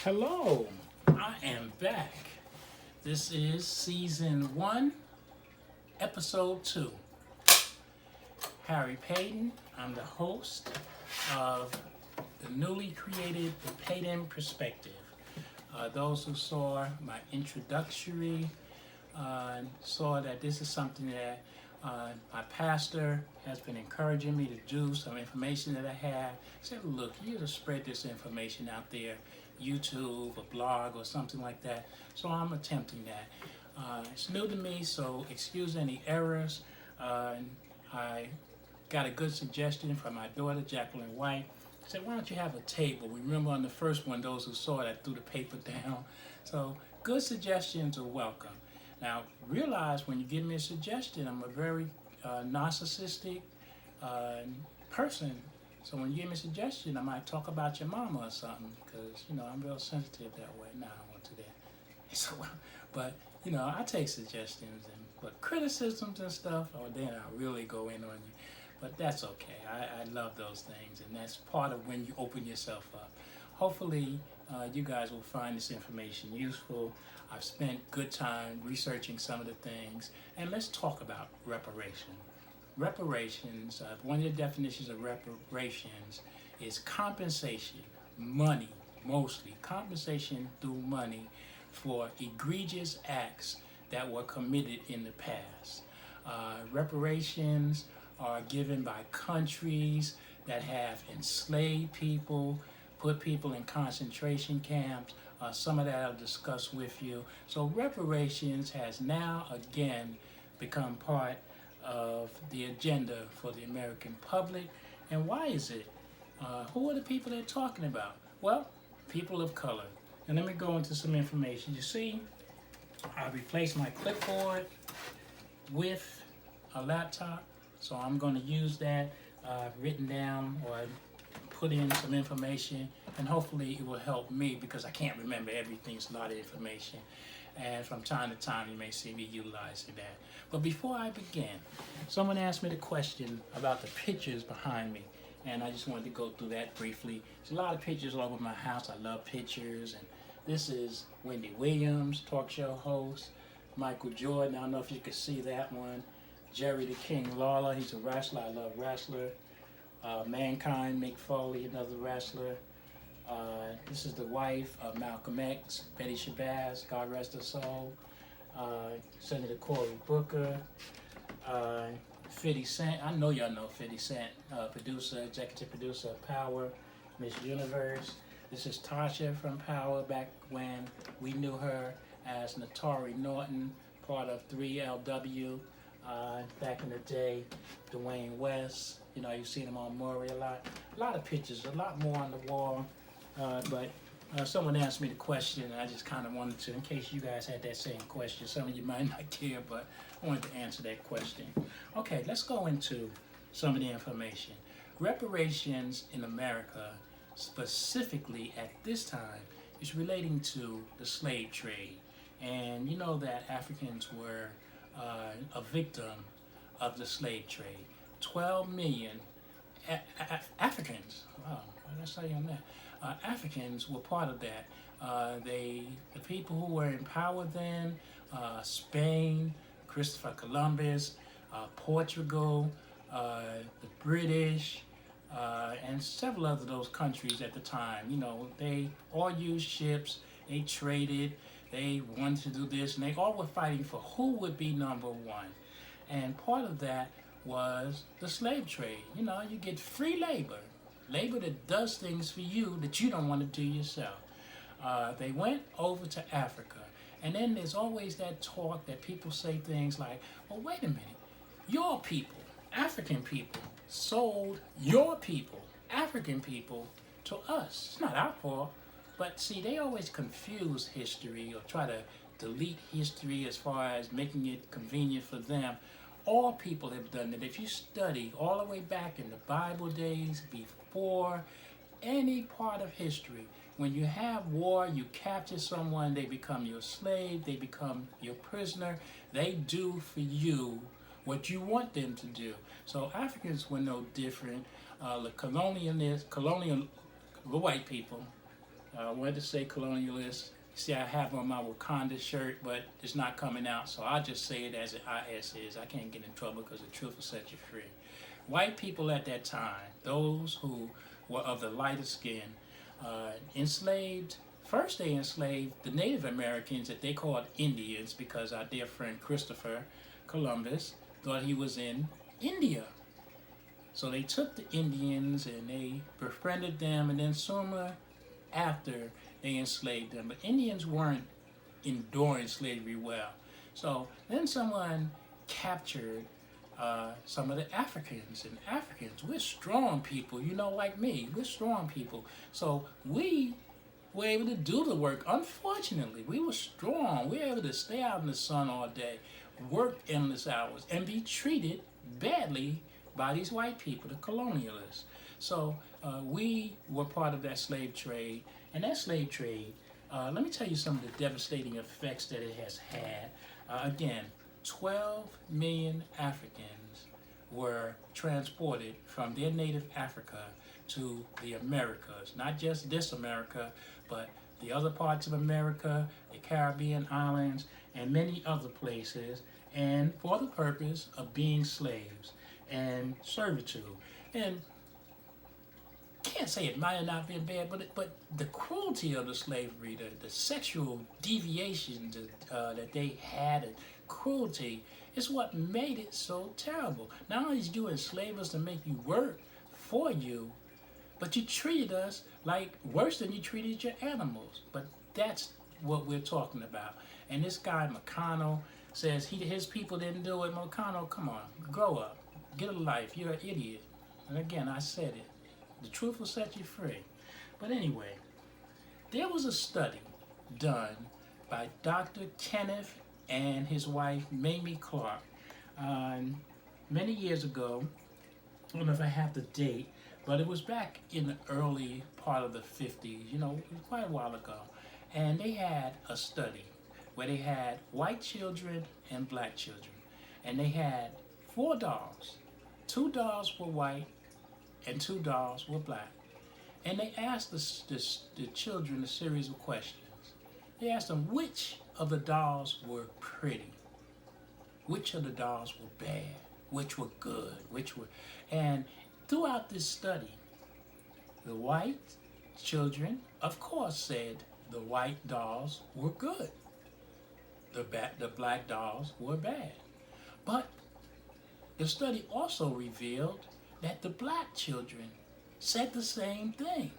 Hello, I am back. This is season 1, episode 2. Harry Paden. I'm the host of the newly created The Paden Perspective. Those who saw my introductory saw that this is something that my pastor has been encouraging me to do, some information that I have. Said, look, you to spread this information out there, YouTube, a blog, or something like that. So I'm attempting that. It's new to me, so excuse any errors. I got a good suggestion from my daughter, Jacqueline White. Said, why don't you have a table? Remember on the first one, those who saw it, I threw the paper down. So good suggestions are welcome. Now, realize when you give me a suggestion, I'm a very narcissistic person. So when you give me a suggestion, I might talk about your mama or something, because, I'm real sensitive that way. Nah, I won't do that. So, but, I take suggestions, but criticisms and stuff, then I really go in on you. But that's okay. I love those things, and that's part of when you open yourself up. Hopefully, you guys will find this information useful. I've spent good time researching some of the things, and let's talk about reparation. Reparations, one of the definitions of reparations is compensation, money, mostly, compensation through money for egregious acts that were committed in the past. Reparations are given by countries that have enslaved people, put people in concentration camps. Some of that I'll discuss with you. So reparations has now again become part of the agenda for the American public. And why is it? Who are the people they're talking about? Well, people of color. And let me go into some information. You see, I replaced my clipboard with a laptop. So I'm going to use that written down or put in some information, and hopefully it will help me because I can't remember everything. It's a lot of information, and from time to time you may see me utilizing that. But before I begin, someone asked me the question about the pictures behind me, and I just wanted to go through that briefly. There's a lot of pictures all over my house. I love pictures, and this is Wendy Williams, talk show host. Michael Jordan, I don't know if you can see that one. Jerry the King Lawler, he's a wrestler. I love wrestler. Mankind, Mick Foley, another wrestler. This is the wife of Malcolm X, Betty Shabazz, God rest her soul. Senator Cory Booker. 50 Cent, I know y'all know 50 Cent, producer, executive producer of Power, Miss Universe. This is Tasha from Power, back when we knew her as Naturi Norton, part of 3LW. Back in the day, Dwayne West, you've seen him on Maury a lot of pictures, a lot more on the wall, but someone asked me the question, and I just kind of wanted to, in case you guys had that same question, some of you might not care, but I wanted to answer that question. Okay, let's go into some of the information. Reparations in America, specifically at this time, is relating to the slave trade, and you know that Africans were a victim of the slave trade. 12 million Africans, wow, what did I say on that? Africans were part of that. The people who were in power then, Spain, Christopher Columbus, Portugal, the British, and several other those countries at the time. They all used ships, they traded, they wanted to do this, and they all were fighting for who would be number one. And part of that was the slave trade. You get free labor that does things for you that you don't want to do yourself. They went over to Africa, and then there's always that talk that people say things like, well, wait a minute, your people, African people, sold your people, African people, to us. It's not our fault. But see, they always confuse history or try to delete history as far as making it convenient for them. All people have done it. If you study all the way back in the Bible days, before any part of history, when you have war, you capture someone, they become your slave, they become your prisoner, they do for you what you want them to do. So Africans were no different. The white people, I wanted to say colonialist. See, I have on my Wakanda shirt, but it's not coming out, so I'll just say it as it is. I can't get in trouble because the truth will set you free. White people at that time, those who were of the lighter skin, enslaved. First, they enslaved the Native Americans that they called Indians because our dear friend Christopher Columbus thought he was in India. So they took the Indians and they befriended them, and then sooner after they enslaved them. But Indians weren't enduring slavery well. So then someone captured some of the Africans, and Africans, we're strong people, you know, like me, we're strong people. So we were able to do the work. Unfortunately, we were strong. We were able to stay out in the sun all day, work endless hours, and be treated badly by these white people, the colonialists. So we were part of that slave trade, and that slave trade, let me tell you some of the devastating effects that it has had. Again, 12 million Africans were transported from their native Africa to the Americas. Not just this America, but the other parts of America, the Caribbean islands, and many other places, and for the purpose of being slaves and servitude. And can't say it might have not been bad, but the cruelty of the slavery, the sexual deviations that they had, and cruelty, is what made it so terrible. Not only did you enslave us to make you work for you, but you treated us like worse than you treated your animals. But that's what we're talking about. And this guy McConnell says his people didn't do it. McConnell, come on, grow up, get a life. You're an idiot. And again, I said it. The truth will set you free. But anyway, there was a study done by Dr. Kenneth and his wife, Mamie Clark, many years ago. I don't know if I have the date, but it was back in the early part of the 50s, you know, quite a while ago. And they had a study where they had white children and black children. And they had 4 dolls. 2 dolls were white and 2 dolls were black. And they asked the children a series of questions. They asked them which of the dolls were pretty, which of the dolls were bad, which were good, and throughout this study, the white children, of course, said the white dolls were good. The black dolls were bad. But the study also revealed that the black children said the same thing.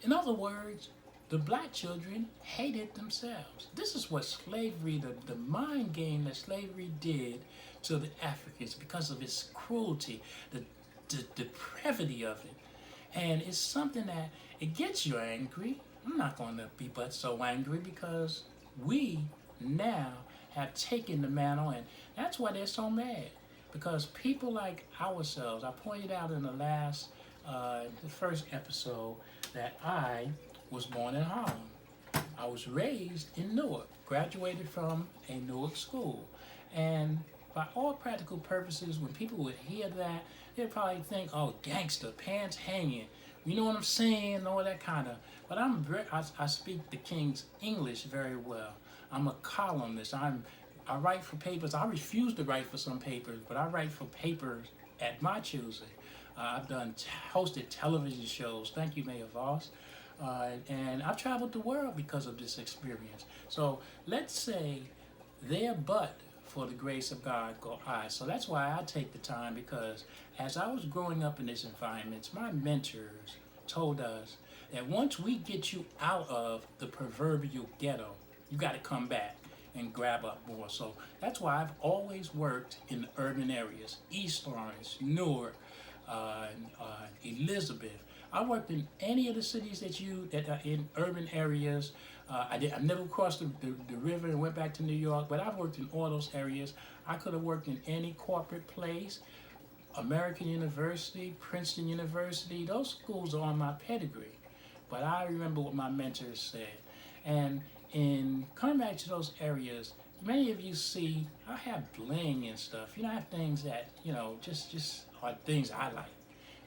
In other words, the black children hated themselves. This is what slavery, the mind game that slavery did to the Africans because of its cruelty, the depravity of it. And it's something that, it gets you angry. I'm not going to be but so angry because we now have taken the mantle, and that's why they're so mad. Because people like ourselves, I pointed out in the first episode, that I was born in Harlem. I was raised in Newark, graduated from a Newark school. And by all practical purposes, when people would hear that, they'd probably think, oh, gangster, pants hanging, you know what I'm saying, all that kind of. But I speak the King's English very well. I'm a columnist. I write for papers. I refuse to write for some papers, but I write for papers at my choosing. I've hosted television shows. Thank you, Mayor Voss. And I've traveled the world because of this experience. So let's say their but for the grace of God go I. So that's why I take the time, because as I was growing up in this environment, my mentors told us that once we get you out of the proverbial ghetto, you got to come back and grab up more. So that's why I've always worked in the urban areas, East Orange, Newark, Elizabeth. I worked in any of the cities that are in urban areas. I never crossed the river and went back to New York, but I've worked in all those areas. I could have worked in any corporate place, American University, Princeton University. Those schools are on my pedigree. But I remember what my mentors said. And in coming back to those areas, many of you see I have bling and stuff. You know, I have things that, you know, just are things I like.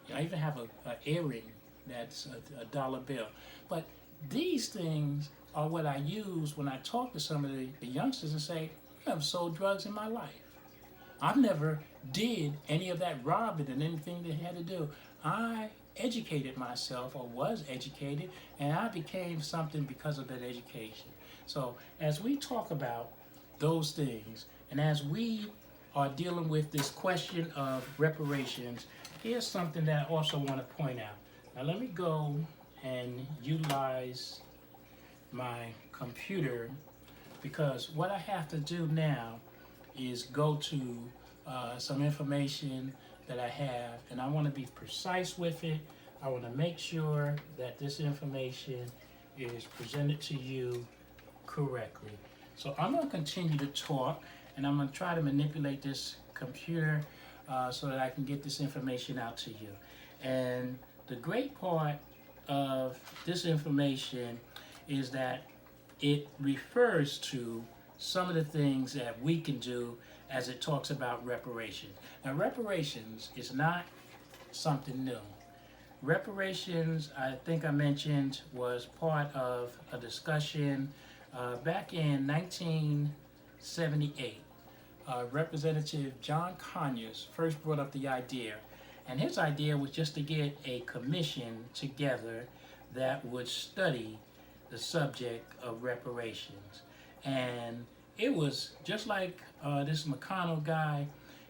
You know, I even have an earring that's a dollar bill. But these things are what I use when I talk to some of the youngsters and say, I've never sold drugs in my life. I've never did any of that robbing and anything that had to do. I educated myself, or was educated, and I became something because of that education. So as we talk about those things, and as we are dealing with this question of reparations, here's something that I also want to point out. Now let me go and utilize my computer, because what I have to do now is go to some information that I have, and I want to be precise with it. I want to make sure that this information is presented to you correctly. So I'm going to continue to talk, and I'm going to try to manipulate this computer so that I can get this information out to you. And the great part of this information is that it refers to some of the things that we can do as it talks about reparations. Now, reparations is not something new. Reparations, I think I mentioned, was part of a discussion back in 1978. Representative John Conyers first brought up the idea, and his idea was just to get a commission together that would study the subject of reparations. And it was just like this McConnell guy,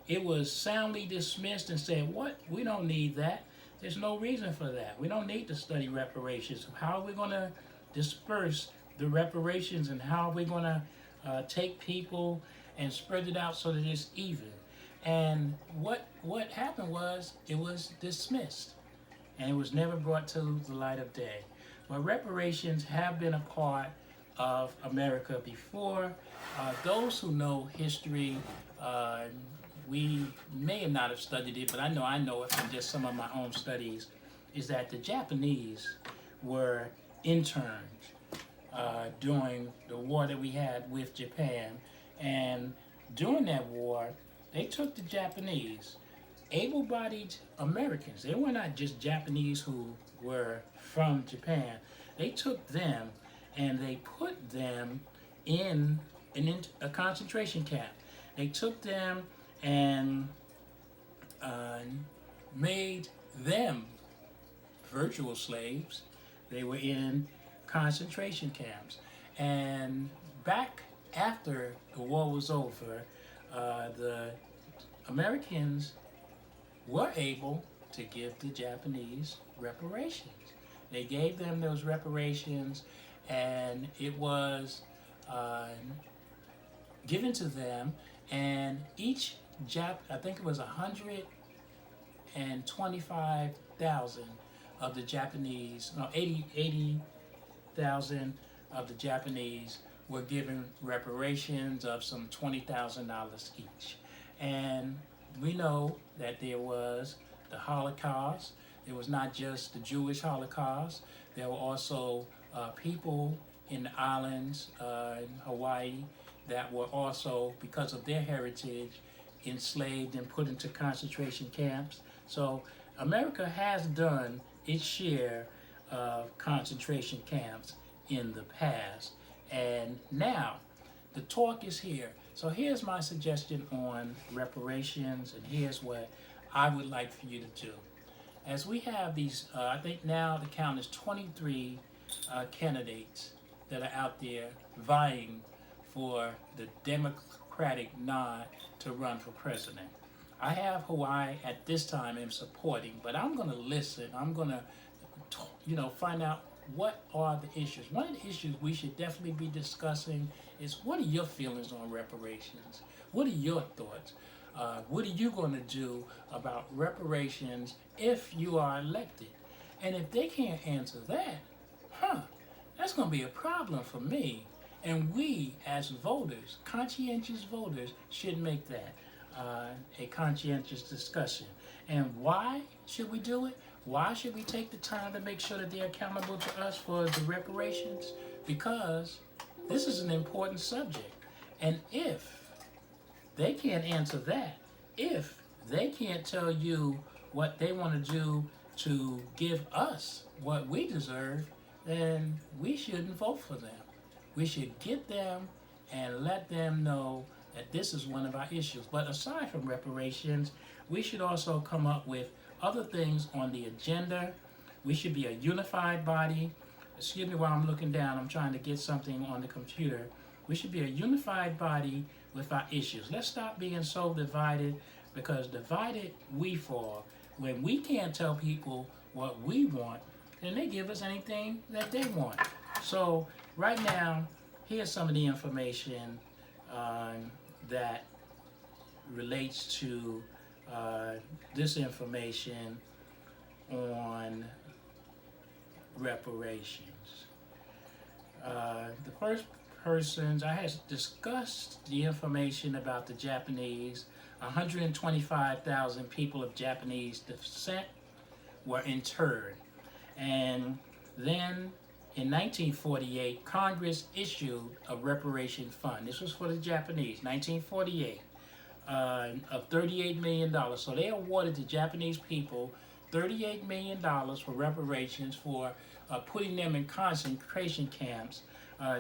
it was soundly dismissed and said, what? We don't need that. There's no reason for that. We don't need to study reparations. How are we going to disperse the reparations, and how are we going to take people and spread it out so that it's even? And what happened was it was dismissed, and it was never brought to the light of day. But reparations have been a part of America before. Those who know history, we may not have studied it, but I know it from just some of my own studies, is that the Japanese were interned during the war that we had with Japan. And during that war, they took the Japanese, able-bodied Americans. They were not just Japanese who were from Japan. They took them and they put them in a concentration camp. They took them and made them virtual slaves. They were in concentration camps. And back after the war was over, the Americans were able to give the Japanese reparations. They gave them those reparations, and it was given to them, and each I think it was 125,000 of the Japanese, 80,000 of the Japanese were given reparations of some $20,000 each. And we know that there was the Holocaust. There was not just the Jewish Holocaust. There were also people in the islands, in Hawaii, that were also, because of their heritage, enslaved and put into concentration camps. So America has done its share of concentration camps in the past. And now the talk is here. So here's my suggestion on reparations, and here's what I would like for you to do. As we have these, I think now the count is 23 candidates that are out there vying for the Democratic nod to run for president. I have Hawaii at this time am supporting, but I'm going to listen. I'm going to, find out what are the issues. One of the issues we should definitely be discussing is, what are your feelings on reparations? What are your thoughts? What are you going to do about reparations if you are elected? And if they can't answer that, that's going to be a problem for me. And we, as voters, conscientious voters, should make that a conscientious discussion. And why should we do it? Why should we take the time to make sure that they're accountable to us for the reparations? Because this is an important subject. And if they can't answer that, if they can't tell you what they want to do to give us what we deserve, then we shouldn't vote for them. We should get them and let them know that this is one of our issues. But aside from reparations, we should also come up with other things on the agenda. We should be a unified body. Excuse me while I'm looking down, I'm trying to get something on the computer. We should be a unified body with our issues. Let's stop being so divided, because divided we fall. When we can't tell people what we want, then they give us anything that they want. So right now, here's some of the information that relates to this information on reparations. The first persons, I had discussed the information about the Japanese. 125,000 people of Japanese descent were interned. And then in 1948, Congress issued a reparation fund. This was for the Japanese, 1948, of $38 million. So they awarded the Japanese people $38 million for reparations for putting them in concentration camps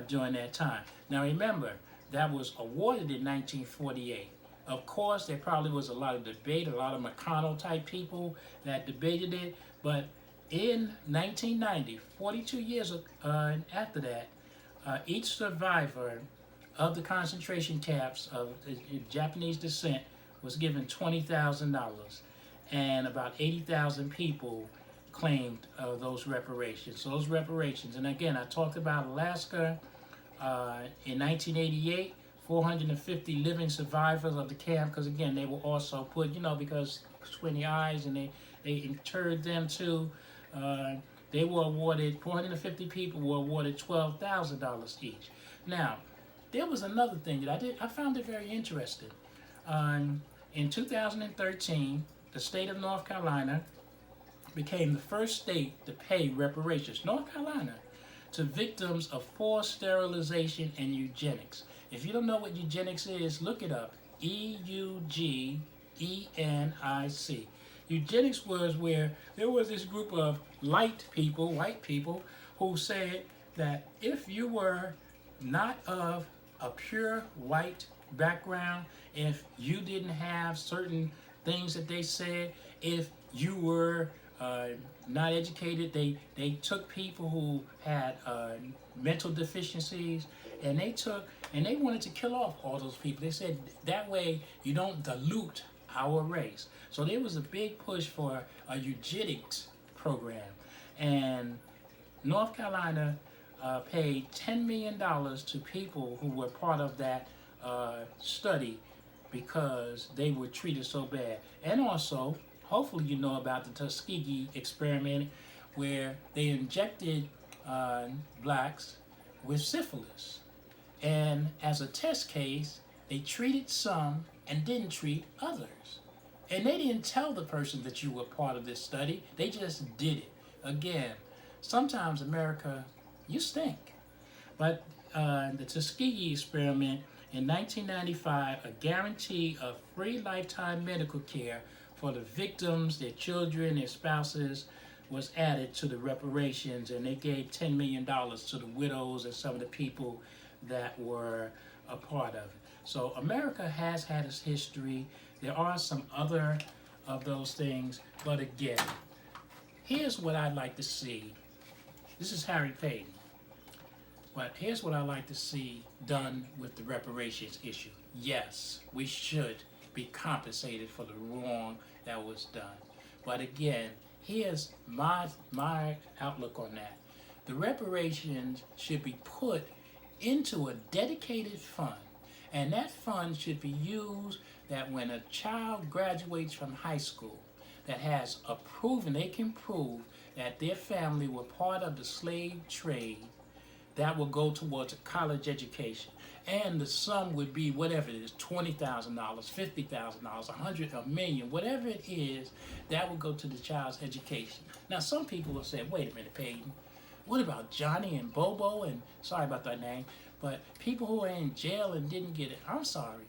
during that time. Now remember, that was awarded in 1948. Of course, there probably was a lot of debate, a lot of McConnell type people that debated it, but in 1990, 42 years after that, each survivor of the concentration camps of Japanese descent was given $20,000, and about 80,000 people claimed those reparations. So those reparations, and again, I talked about Alaska in 1988, 450 living survivors of the camp, because again, they were also put, because squinty eyes, and they interred them too. They were awarded, 450 people were awarded $12,000 each. Now, there was another thing that I found it very interesting. In 2013, the state of North Carolina became the first state to pay reparations, North Carolina, to victims of forced sterilization and eugenics. If you don't know what eugenics is, look it up. EUGENIC. Eugenics was where there was this group of white people, who said that if you were not of a pure white background, if you didn't have certain things that they said, if you were not educated, they took people who had mental deficiencies, and they wanted to kill off all those people. They said that way you don't dilute our race. So there was a big push for a eugenics program, and North Carolina paid $10 million to people who were part of that study because they were treated so bad. And also, hopefully you know about the Tuskegee experiment, where they injected blacks with syphilis. And as a test case, they treated some and didn't treat others. And they didn't tell the person that you were part of this study. They just did it. Again, sometimes America, you stink. But the Tuskegee experiment in 1995, a guarantee of free lifetime medical care for the victims, their children, their spouses, was added to the reparations, and they gave $10 million to the widows and some of the people that were a part of it. So America has had its history. There are some other of those things, but again, here's what I'd like to see. This is Harry Paden. But here's what I'd like to see done with the reparations issue. Yes, we should be compensated for the wrong that was done. But again, here's my outlook on that. The reparations should be put into a dedicated fund, and that fund should be used that when a child graduates from high school that has they can prove that their family were part of the slave trade, that will go towards a college education. And the sum would be whatever it is, $20,000, $50,000, $100,000, $1 million, whatever it is, that will go to the child's education. Now, some people will say, wait a minute, Paden, what about Johnny and Bobo and, sorry about that name, but people who are in jail and didn't get it? I'm sorry.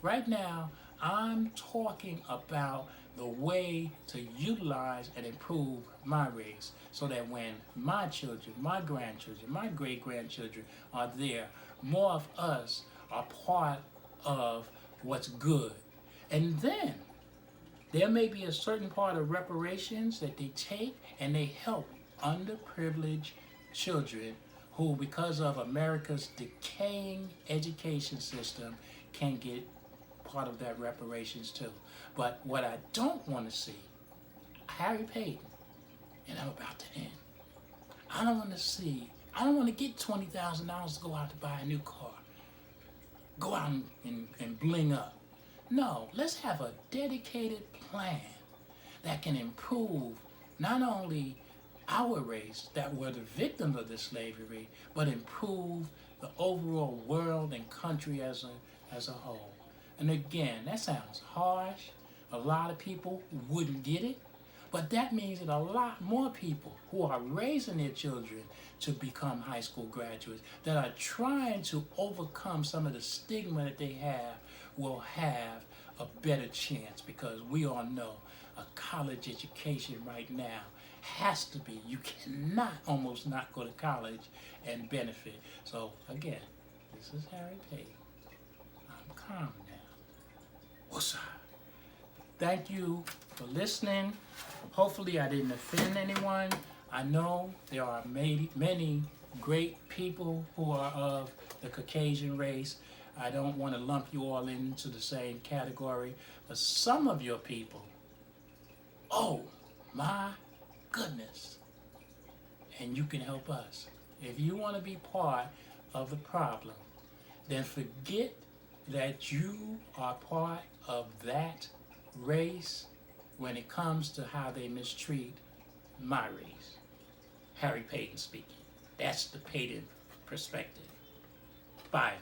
Right now, I'm talking about the way to utilize and improve my race so that when my children, my grandchildren, my great-grandchildren are there, more of us are part of what's good. And then there may be a certain part of reparations that they take and they help underprivileged children who, because of America's decaying education system, can get part of that reparations too. But what I don't want to see, Harry Paden, and I'm about to end, I don't want to get $20,000 to go out to buy a new car, go out and bling up. No, let's have a dedicated plan that can improve not only our race that were the victims of this slavery, but improve the overall world and country as a whole. And again, that sounds harsh. A lot of people wouldn't get it, but that means that a lot more people who are raising their children to become high school graduates, that are trying to overcome some of the stigma that they have, will have a better chance, because we all know a college education right now has to be, you cannot almost not go to college and benefit. So again, this is Harry Paden. I'm calm now. What's up? Thank you for listening. Hopefully I didn't offend anyone. I know there are many great people who are of the Caucasian race. I don't want to lump you all into the same category, but some of your people, oh my goodness, and you can help us. If you want to be part of the problem, then forget that you are part of that race when it comes to how they mistreat my race. Harry Paden speaking. That's the Paden perspective. Bye.